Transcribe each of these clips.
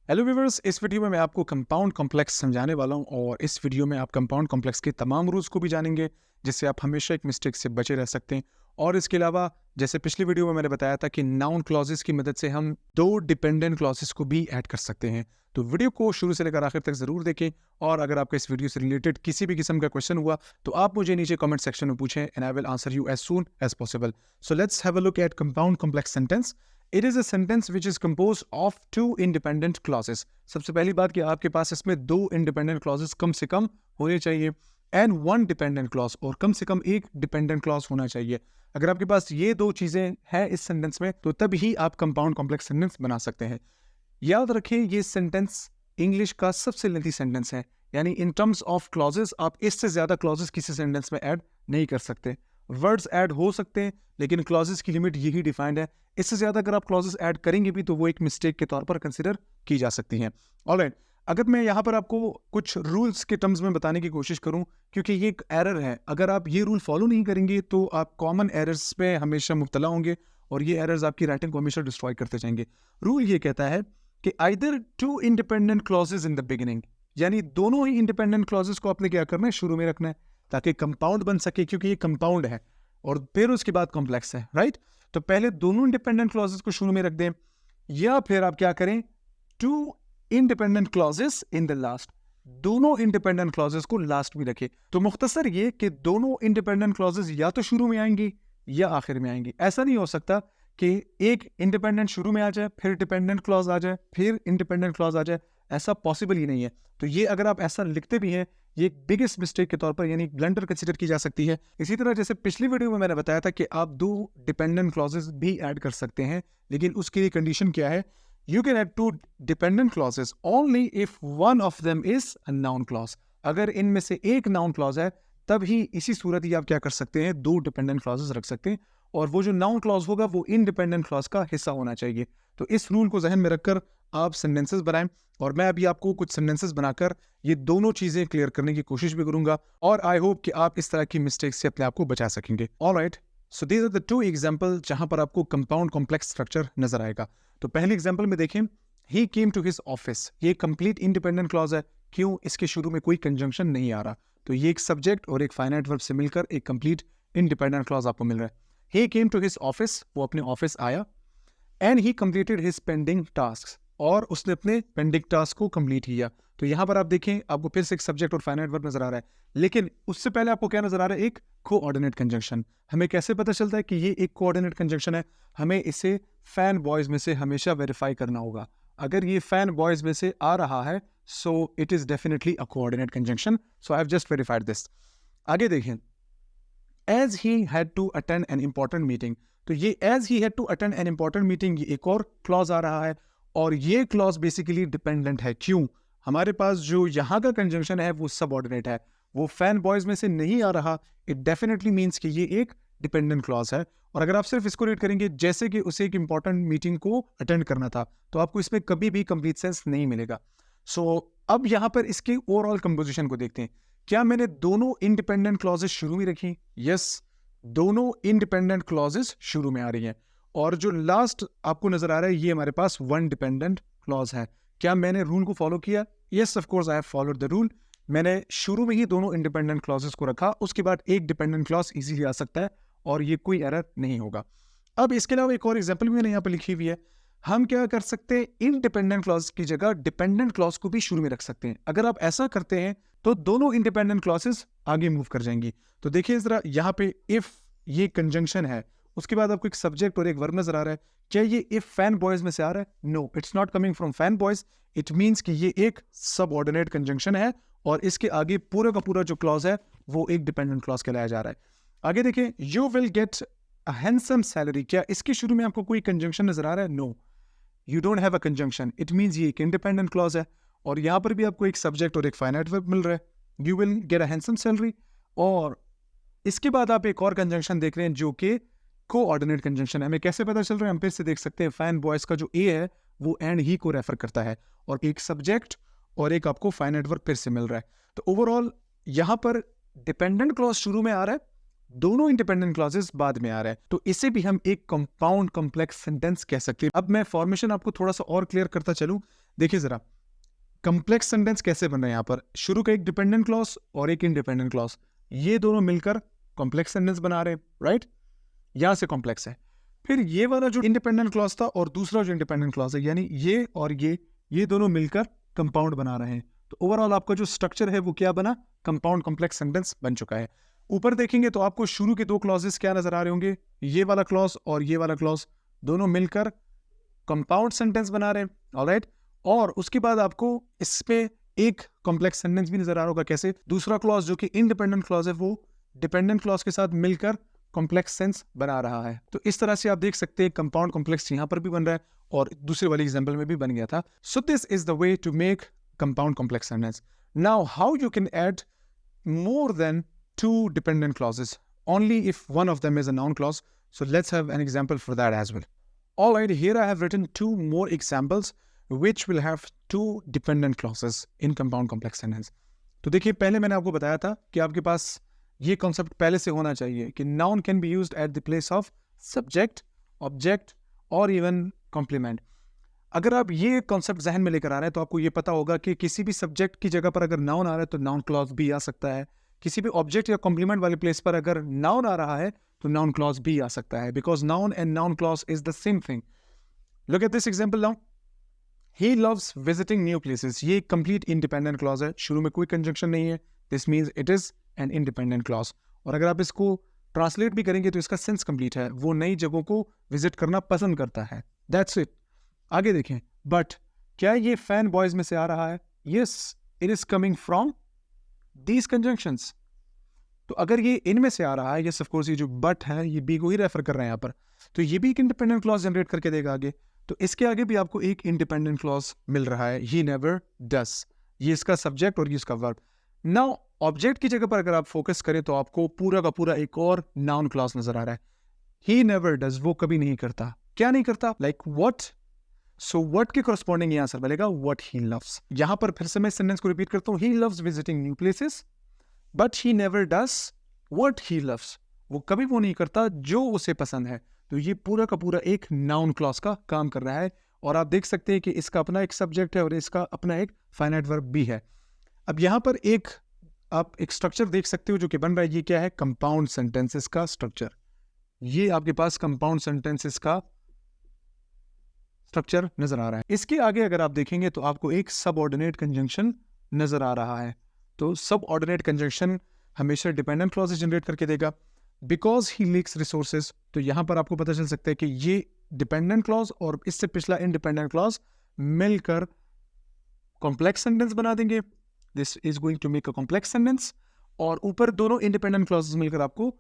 Hello viewers, इस video में मैं आपको कंपाउंड कॉम्प्लेक्स समझाने वाला हूं और इस वीडियो में आप कंपाउंड कॉम्प्लेक्स के तमाम रूल्स को भी जानेंगे जिससे आप हमेशा एक मिस्टेक से बचे रह सकते हैं। और इसके अलावा जैसे पिछली वीडियो में मैंने बताया था कि नाउन क्लॉजेस की मदद से हम दो डिपेंडेंट क्लॉजेस को भी ऐड कर सकते हैं। तो वीडियो को शुरू से लेकर आखिर तक जरूर देखें और अगर आपको इस वीडियो से रिलेटेड किसी भी किस्म का क्वेश्चन हुआ तो आप मुझे नीचे कमेंट सेक्शन में पूछें and I will answer you as soon as possible. So let's have a look at compound complex sentence. It is a sentence which is composed of two independent clauses. सबसे पहली बात कि आपके पास इसमें दो independent clauses कम से कम होने चाहिए and one dependent clause, और कम से कम एक dependent clause होना चाहिए। अगर आपके पास ये दो चीजें हैं इस सेंटेंस में तो तब ही आप कंपाउंड कॉम्प्लेक्स सेंटेंस बना सकते हैं। याद रखें ये सेंटेंस इंग्लिश का सबसे लेंथी सेंटेंस है, यानी इन टर्म्स ऑफ क्लॉजेस आप इससे ज्यादा क्लॉजेस किसी सेंटेंस में ऐड नहीं कर सकते। वर्ड्स ऐड हो सकते हैं लेकिन क्लॉजेस की लिमिट यही डिफाइंड है। इससे ज्यादा अगर आप क्लॉजेस ऐड करेंगे भी तो वो एक मिस्टेक के तौर पर कंसिडर की जा सकती हैं। ऑलराइट, अगर मैं यहाँ पर आपको कुछ रूल्स के टर्म्स में बताने की कोशिश करूं, क्योंकि ये एक एरर है, अगर आप ये रूल फॉलो नहीं करेंगे तो आप कॉमन एरर्स पे हमेशा मुब्तला होंगे और ये एरर्स आपकी राइटिंग को हमेशा डिस्ट्रॉय करते जाएंगे। रूल ये कहता है कि either two independent clauses in the beginning, यानी दोनों ही इंडिपेंडेंट क्लॉजेस को आपने क्या करना है, शुरू में रखना है ताकि कंपाउंड बन सके, क्योंकि ये कंपाउंड है और फिर उसके बाद कॉम्प्लेक्स है, राइट। तो पहले दोनों इंडिपेंडेंट क्लॉजेस को शुरू में रख दें या फिर आप क्या करें, two independent clauses in the last, दोनों इंडिपेंडेंट क्लॉजेस को लास्ट में रखें। तो मुख्तसर ये कि दोनों इंडिपेंडेंट क्लॉजेस या तो शुरू में आएंगी या आखिर में आएंगी। ऐसा नहीं हो सकता कि एक इंडिपेंडेंट शुरू में आ जाए फिर डिपेंडेंट क्लॉज आ जाए फिर इंडिपेंडेंट क्लॉज आ जाए, ऐसा पॉसिबल ही नहीं है। तो ये अगर आप ऐसा लिखते भी हैं ये एक बिगेस्ट मिस्टेक के तौर पर, यानी ब्लंडर कंसीडर की जा सकती है। इसी तरह जैसे पिछली वीडियो में मैंने बताया था कि आप दो डिपेंडेंट क्लॉजेस भी ऐड कर सकते हैं, लेकिन उसके लिए कंडीशन क्या है, you can add two dependent clauses only if one of them is a noun clause. अगर इनमें से एक नाउन क्लॉज है तब ही, इसी सूरत ही आप क्या कर सकते हैं, दो डिपेंडेंट क्लॉजेस रख सकते हैं और वो जो नाउन क्लॉज होगा वो इंडिपेंडेंट क्लॉज का हिस्सा होना चाहिए। तो इस रूल को जहन में रखकर आप सेंटेंसेस बनाएं और मैं अभी आपको कुछ सेंटेंसेस बनाकर ये दोनों चीजें क्लियर करने की कोशिश भी करूंगा और आई होप कि आप इस तरह की मिस्टेक से अपने आप को बचा सकेंगे। Alright, so these are the two example जहां पर आपको कंपाउंड कॉम्प्लेक्स स्ट्रक्चर नजर आएगा। तो पहले एग्जांपल में देखें, ही केम टू हिज ऑफिस, ये कंप्लीट इंडिपेंडेंट क्लॉज है। क्यों? इसके शुरू में कोई कंजंक्शन नहीं आ रहा, तो ये एक सब्जेक्ट और एक फाइनाइट वर्ब से मिलकर एक कंप्लीट इंडिपेंडेंट क्लॉज आपको मिल रहा है। ही केम टू हिज ऑफिस, वो अपने ऑफिस आया, and he completed his pending task, और उसने अपने पेंडिंग टास्क को कंप्लीट किया। तो यहां पर आप देखें आपको फिर से एक सब्जेक्ट और फाइनाइट वर्ब नजर आ रहा है, लेकिन उससे पहले आपको क्या नजर आ रहा है, एक कोऑर्डिनेट कंजंक्शन। हमें कैसे पता चलता है कि ये एक कोऑर्डिनेट कंजंक्शन है? हमें इसे फैन बॉयज में से हमेशा वेरीफाई करना होगा। अगर ये फैन बॉयज में से आ रहा है so it is definitely a coordinate conjunction. So I have just verified this. आगे देखें, as he had to attend an important meeting, तो ये as he had to attend an important meeting, ये एक और क्लॉज आ रहा है और ये क्लॉज बेसिकली डिपेंडेंट है। क्यों? हमारे पास जो यहाँ का कंजंक्शन है वो सबऑर्डिनेट है, वो फैन बॉयज में से नहीं आ रहा। इट डेफिनेटली मीन्स कि ये एक डिपेंडेंट क्लॉज है। और अगर आप सिर्फ इसको रीड करेंगे जैसे कि उसे एक इंपॉर्टेंट मीटिंग को अटेंड करना था, तो आपको इसमें कभी भी कंप्लीट सेंस नहीं मिलेगा। सो अब यहाँ पर इसके ओवरऑल कंपोजिशन को देखते हैं। क्या मैंने दोनों इंडिपेंडेंट क्लॉजेस शुरू में रखी? यस, दोनों इंडिपेंडेंट क्लॉजेस शुरू में आ रही हैं और जो लास्ट आपको नजर आ रहा है ये हमारे पास वन डिपेंडेंट क्लॉज है। क्या मैंने रूल को फॉलो किया? Yes, of course I have followed the rule. मैंने शुरू में ही दोनों इंडिपेंडेंट क्लॉजेस को रखा, उसके बाद एक डिपेंडेंट क्लॉज इजीली आ सकता है और ये कोई एरर नहीं होगा। अब इसके अलावा एक और एग्जांपल भी मैंने यहाँ पर लिखी हुई है। हम क्या कर सकते हैं, इंडिपेंडेंट क्लॉज की जगह डिपेंडेंट क्लॉज को भी शुरू में रख सकते हैं। अगर आप ऐसा करते हैं तो दोनों इंडिपेंडेंट क्लॉजेस आगे मूव कर जाएंगी। तो देखिए जरा यहाँ पे इफ ये कंजंक्शन है, उसके बाद आपको एक सब्जेक्ट और एक वर्ब नजर आ रहा है। क्या ये इफ फैन बॉयज में से आ रहा है? No, it's not coming from FANBOYS. It means कि ये एक सबऑर्डिनेट कंजंक्शन है और इसके आगे पूरा का पूरा जो क्लॉज है वो एक डिपेंडेंट क्लॉज कहलाया जा रहा है। आगे देखें, you will get a handsome salary, क्या इसके शुरू में आपको कोई कंजंक्शन नजर आ रहा है? No, you don't have a conjunction. It means ये एक इंडिपेंडेंट क्लॉज है और यहां पर भी आपको एक सब्जेक्ट और एक फाइनाइट वर्ब मिल रहा है, you will get a handsome salary. और इसके बाद आप एक और कंजंक्शन देख रहे हैं जो कि कोऑर्डिनेट कंजंक्शन है। हमें कैसे पता चल रहा है? हम फिर से देख सकते हैं, फैन बॉयज का जो ए है वो एंड ही को रेफर करता है और एक सब्जेक्ट और एक आपको फाइनाइट वर्ब फिर से मिल रहा है। तो ओवरऑल यहां पर डिपेंडेंट क्लॉज शुरू में आ रहा है, दोनों इंडिपेंडेंट क्लॉजेस बाद में आ रहा है, तो इसे भी हम एक कंपाउंड कॉम्प्लेक्स सेंटेंस कह सकते हैं। अब मैं फॉर्मेशन आपको थोड़ा सा और क्लियर करता चलूं। देखिए जरा कॉम्प्लेक्स सेंटेंस कैसे बन रहा है। यहाँ पर शुरू का एक डिपेंडेंट क्लॉज और एक इंडिपेंडेंट क्लॉज, ये दोनों मिलकर कॉम्प्लेक्स सेंटेंस बना रहे हैं, राइट। यहाँ से कॉम्प्लेक्स है। फिर ये वाला जो इंडिपेंडेंट क्लॉज था और दूसरा जो इंडिपेंडेंट क्लॉज है, यानी ये और ये दोनों मिलकर कंपाउंड बना रहे हैं। तो ओवरऑल आपका जो स्ट्रक्चर है वो क्या बना, कंपाउंड कॉम्प्लेक्स सेंटेंस बन चुका है। ऊपर देखेंगे तो आपको शुरू के दो क्लॉजेस क्या नजर आ रहे होंगे, ये वाला क्लॉज और ये वाला क्लॉज, दोनों मिलकर कंपाउंड सेंटेंस बना रहे हैं, ऑलराइट। और उसके बाद आपको इस पे एक कॉम्प्लेक्स सेंटेंस भी नजर आ रहा होगा, कैसे, दूसरा क्लॉज जो कि इंडिपेंडेंट क्लॉज है वो डिपेंडेंट क्लॉज के साथ मिलकर कॉम्प्लेक्स सेंस बना रहा है। तो इस तरह से आप देख सकते हैं कंपाउंड कॉम्प्लेक्स यहाँ पर भी बन रहा है और दूसरे वाले एग्जांपल में भी बन गया था। So this is the way to make compound complex sentence. Now how you can add more than two dependent clauses only if one of them is a noun clause. So let's have an example for that as well. All right, here I have written two more examples which will have two dependent clauses in compound complex sentence. तो देखिए पहले मैंने आपको बताया था कि आपके पास ये कॉन्सेप्ट पहले से होना चाहिए कि noun can be used at the place of subject, object or even complement. अगर आप ये कॉन्सेप्ट जहन में लेकर आ रहे हैं तो आपको ये पता होगा कि किसी भी सब्जेक्ट की जगह पर अगर नाउन आ रहा है तो नाउन क्लॉज भी आ सकता है, किसी भी ऑब्जेक्ट या कॉम्प्लीमेंट वाले प्लेस पर अगर नाउन आ रहा है तो नाउन क्लॉज भी आ सकता है, because noun and noun clause is the same thing. Look at this example now, he loves visiting new places. ये कंप्लीट इंडिपेंडेंट क्लॉज है, शुरू में कोई कंजंक्शन नहीं है, this means it is an independent clause. और अगर आप इसको ट्रांसलेट भी करेंगे तो इसका सेंस कंप्लीट है, वो नई जगहों को विजिट करना पसंद करता है, दैट्स इट। आगे देखें, बट क्या ये फैन बॉयज में से आ रहा है, yes it is coming from these conjunctions. तो अगर ये इनमें से आ रहा है, यस ऑफ कोर्स ये जो बट है ये बी को ही रेफर कर रहे हैं यहाँ पर, तो ये भी एक इंडिपेंडेंट क्लॉज जनरेट करके देगा आगे। तो इसके आगे भी आपको एक इंडिपेंडेंट क्लॉज मिल रहा है, ही नेवर डस, ये इसका सब्जेक्ट और ये इसका वर्ब। नाउ ऑब्जेक्ट की जगह पर अगर आप फोकस करें तो आपको पूरा का पूरा एक और नाउन क्लॉज नजर आ रहा है, ही नेवर डस, वो कभी नहीं करता। क्या नहीं करता, लाइक व्हाट। सो व्हाट के करस्पॉन्डिंग ये आंसर बनेगा व्हाट ही लव्स। यहां पर फिर से मैं सेंटेंस को रिपीट करता हूं, he loves visiting new places but he never does what he loves, वो कभी वो नहीं करता जो उसे पसंद है। तो ये पूरा का पूरा एक नाउन क्लॉज का काम कर रहा है और आप देख सकते हैं कि इसका अपना एक सब्जेक्ट है और इसका अपना एक फाइनाइट वर्ब भी है। अब यहां पर आप एक स्ट्रक्चर देख सकते हो जो कि बन रहा है, ये क्या है, कंपाउंड सेंटेंसेस का स्ट्रक्चर। ये आपके पास कंपाउंड सेंटेंसेस का स्ट्रक्चर नजर आ रहा है। इसके आगे अगर आप देखेंगे तो आपको एक सबऑर्डिनेट कंजंक्शन नजर आ रहा है। तो सबऑर्डिनेट कंजंक्शन हमेशा डिपेंडेंट क्लॉजेस जनरेट करके देगा, बिकॉज ही लीक्स रिसोर्सेज। तो यहां पर आपको पता चल सकता है कि ये डिपेंडेंट क्लॉज और इससे पिछला इंडिपेंडेंट क्लॉज मिलकर कॉम्प्लेक्स सेंटेंस बना देंगे, this is going to make a complex sentence. और ऊपर दोनों इंडिपेंडेंट क्लॉजेस मिलकर आपको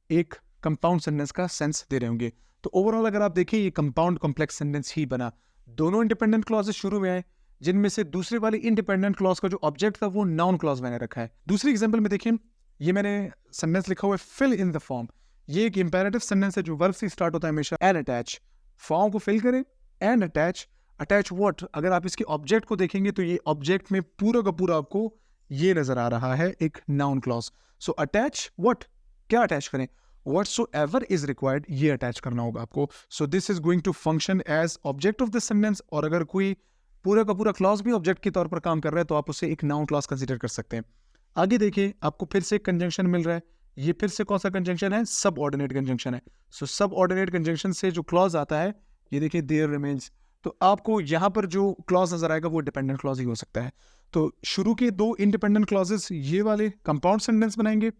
एक कंपाउंड सेंटेंस का सेंस दे रहे होंगे। तो ओवरऑल अगर आप देखें ये कंपाउंड कॉम्प्लेक्स सेंटेंस ही बना। दोनों इंडिपेंडेंट क्लॉजेस शुरू में आए, जिनमें से दूसरे वाले इंडिपेंडेंट क्लॉज का जो ऑब्जेक्ट था वो नाउन क्लॉज मैंने रखा है। दूसरी एग्जांपल में देखें, ये मैंने सेंटेंस लिखा हुआ है फिल इन द फॉर्म। ये एक इंपेरेटिव सेंटेंस है जो वर्ब से स्टार्ट होता है हमेशा, एंड अटैच। फॉर्म को फिल करें एंड अटैच। अटैच व्हाट, अगर आप इसके ऑब्जेक्ट को देखेंगे तो ये ऑब्जेक्ट में पूरा का पूरा आपको ये नजर आ रहा है एक noun clause. So attach what, क्या अटैच करें, whatsoever is required, ये अटैच करना होगा आपको। so this is going to function as object of the sentence। और अगर कोई पूरा का पूरा क्लॉज भी ऑब्जेक्ट के तौर पर काम कर रहा है तो आप उसे एक नाउन क्लॉज कंसीडर कर सकते हैं। आगे देखिए आपको फिर से एक कंजंक्शन मिल रहा है, ये फिर से कौन सा कंजंक्शन है, सबऑर्डिनेट कंजंक्शन है। सो सबऑर्डिनेट कंजंक्शन से जो क्लॉज आता है, ये देखिए देयर रिमेन्स, तो आपको यहाँ पर जो क्लॉज नजर आएगा वो डिपेंडेंट क्लॉज ही हो सकता है। तो शुरू के दो इंडिपेंडेंट क्लॉजेस ये वाले कंपाउंड सेंटेंस बनाएंगे,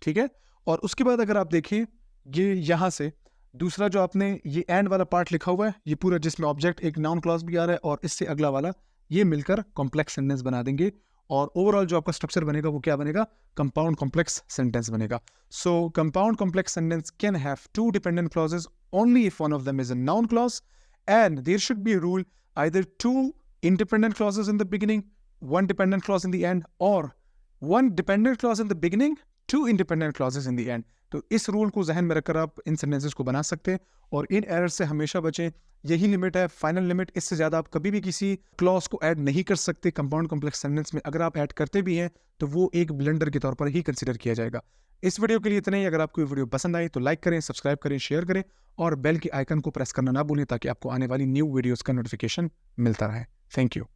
ठीक है। और उसके बाद अगर आप देखें ये यहाँ से दूसरा जो आपने ये एंड वाला पार्ट लिखा हुआ है, ये पूरा जिसमें ऑब्जेक्ट एक नाउन क्लॉज भी आ रहा है और इससे अगला वाला, ये मिलकर कॉम्प्लेक्स सेंटेंस बना देंगे। और ओवरऑल जो आपका स्ट्रक्चर बनेगा वो क्या बनेगा, कंपाउंड कॉम्प्लेक्स सेंटेंस बनेगा। So compound complex sentence can have two dependent clauses only if one of them is a noun clause and there should be rule either two independent clauses in the beginning, one dependent clause in the end, और one dependent clause in the beginning, two independent clauses in the end. तो इस rule को जहन में रखकर आप इन sentences को बना सकते हैं और इन एरर से हमेशा बचें। यही लिमिट है, फाइनल लिमिट। इससे ज़्यादा आप कभी भी किसी क्लॉज को ऐड नहीं कर सकते कंपाउंड कॉम्प्लेक्स सेंटेंस में। अगर आप ऐड करते भी हैं तो वो एक ब्लेंडर के तौर पर ही कंसिडर किया जाएगा। इस वीडियो के लिए इतना ही। अगर आपको ये वीडियो पसंद आई तो लाइक करें, सब्सक्राइब करें, शेयर करें और बेल के आइकन को प्रेस करना ना भूलें ताकि आपको आने वाली न्यू वीडियोज़ का नोटिफिकेशन मिलता रहे। Thank you.